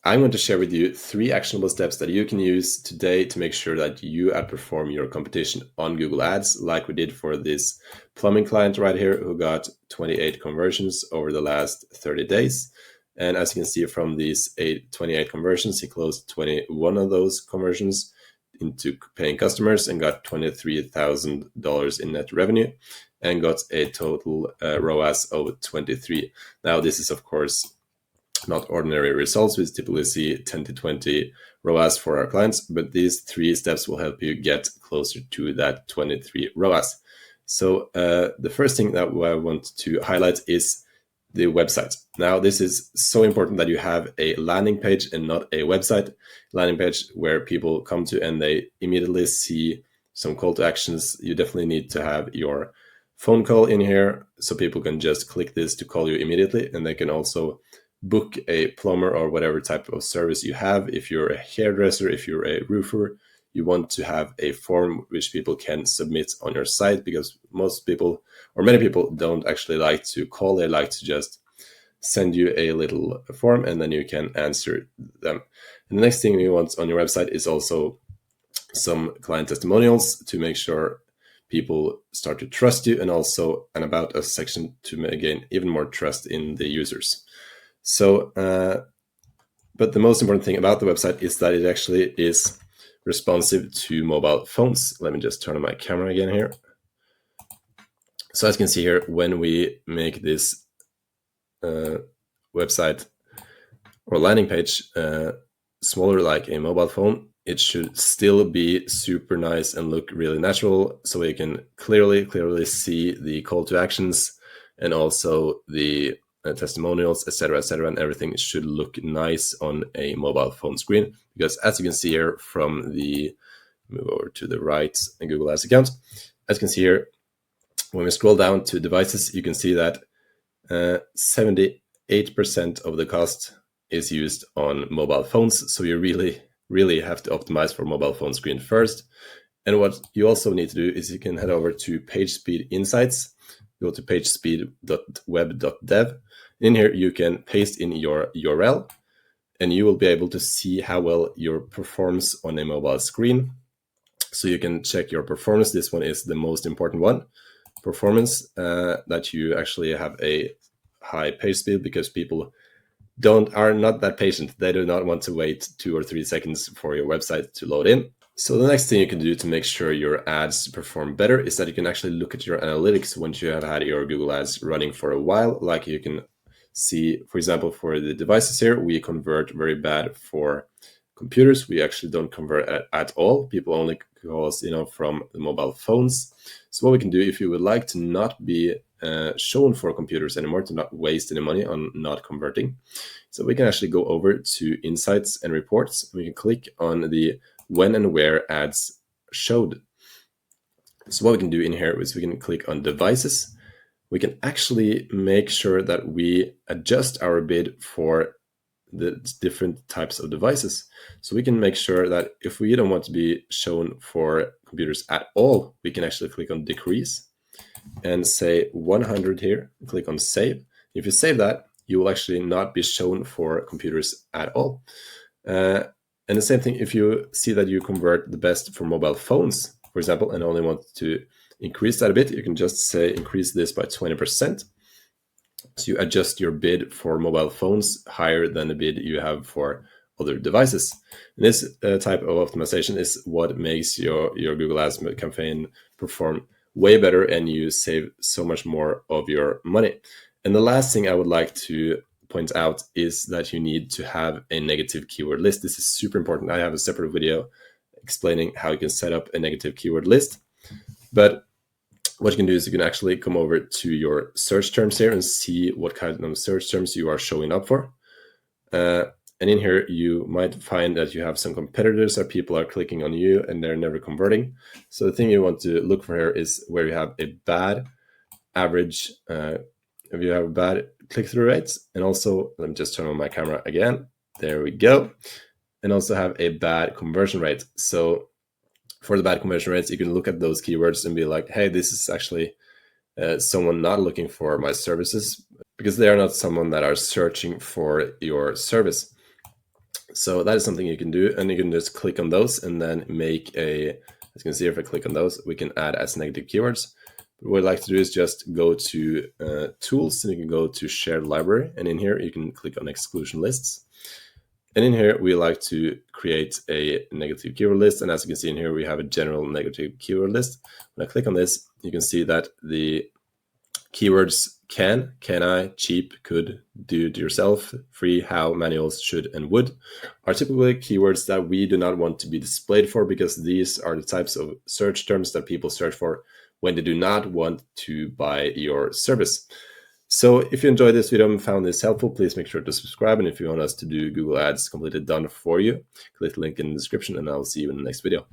I'm going to share with you 3 actionable steps that you can use today to make sure that you outperform your competition on Google Ads, like we did for this plumbing client right here who got 28 conversions over the last 30 days. And as you can see from these 28 conversions, he closed 21 of those conversions into paying customers and got $23,000 in net revenue and got a total ROAS of 23. Now, this is, of course, not ordinary results. We typically see 10 to 20 ROAS for our clients, but these 3 steps will help you get closer to that 23 ROAS. So the first thing that I want to highlight is the website. Now, this is so important that you have a landing page and not a website. Landing page where people come to and they immediately see some call to actions. You definitely need to have your phone call in here so people can just click this to call you immediately, and they can also book a plumber or whatever type of service you have. If you're a hairdresser, if you're a roofer, you want to have a form which people can submit on your site, because most people or many people don't actually like to call. They like to just send you a little form and then you can answer them. And the next thing you want on your website is also some client testimonials to make sure people start to trust you, and also an about us section to gain even more trust in the users. So, but the most important thing about the website is that it actually is responsive to mobile phones. Let me just turn on my camera again here. So as you can see here, when we make this website or landing page smaller like a mobile phone, it should still be super nice and look really natural, so we can clearly see the call to actions and also the testimonials, etc., and everything should look nice on a mobile phone screen. Because as you can see here from the move over to the right Google Ads account, as you can see here, when we scroll down to devices, you can see that 78% of the cost is used on mobile phones. So you really have to optimize for mobile phone screen first. And what you also need to do is you can head over to PageSpeed Insights, go to pagespeed.web.dev. In here, you can paste in your URL, and you will be able to see how well your performs on a mobile screen. So you can check your performance. This one is the most important one. Performance, that you actually have a high page speed, because people are not that patient. They do not want to wait 2 or 3 seconds for your website to load in. So the next thing you can do to make sure your ads perform better is that you can actually look at your analytics once you have had your Google Ads running for a while. Like you can see, for example, for the devices here, we convert very bad for computers. We actually don't convert at all. People only call us, from the mobile phones. So what we can do, if you would like to not be shown for computers anymore, to not waste any money on not converting, so we can actually go over to Insights and Reports. We can click on the when and where ads showed. So what we can do in here is we can click on devices. We can actually make sure that we adjust our bid for the different types of devices. So we can make sure that if we don't want to be shown for computers at all, we can actually click on decrease and say 100 here, click on save. If you save that, you will actually not be shown for computers at all. And the same thing, if you see that you convert the best for mobile phones, for example, and only want to increase that a bit, you can just say increase this by 20%. So you adjust your bid for mobile phones higher than the bid you have for other devices. And this type of optimization is what makes your Google Ads campaign perform way better, and you save so much more of your money. And the last thing I would like to point out is that you need to have a negative keyword list. This is super important. I have a separate video explaining how you can set up a negative keyword list. But what you can do is you can actually come over to your search terms here and see what kind of search terms you are showing up for. And in here, you might find that you have some competitors, or people are clicking on you and they're never converting. So the thing you want to look for here is where you have a bad average, if you have bad click-through rates. And also, let me just turn on my camera again. There we go. And also have a bad conversion rate. So for the bad conversion rates, you can look at those keywords and be like, hey, this is actually someone not looking for my services, because they are not someone that are searching for your service. So that is something you can do, and you can just click on those and then make a, as you can see, if I click on those, we can add as negative keywords. But what I'd like to do is just go to tools, and you can go to shared library, and in here you can click on exclusion lists. And in here, we like to create a negative keyword list. And as you can see in here, we have a general negative keyword list. When I click on this, you can see that the keywords can I, cheap, could, do it yourself, free, how, manuals, should, and would are typically keywords that we do not want to be displayed for, because these are the types of search terms that people search for when they do not want to buy your service. So if you enjoyed this video and found this helpful, please make sure to subscribe. And if you want us to do Google Ads completely done for you, click the link in the description, and I'll see you in the next video.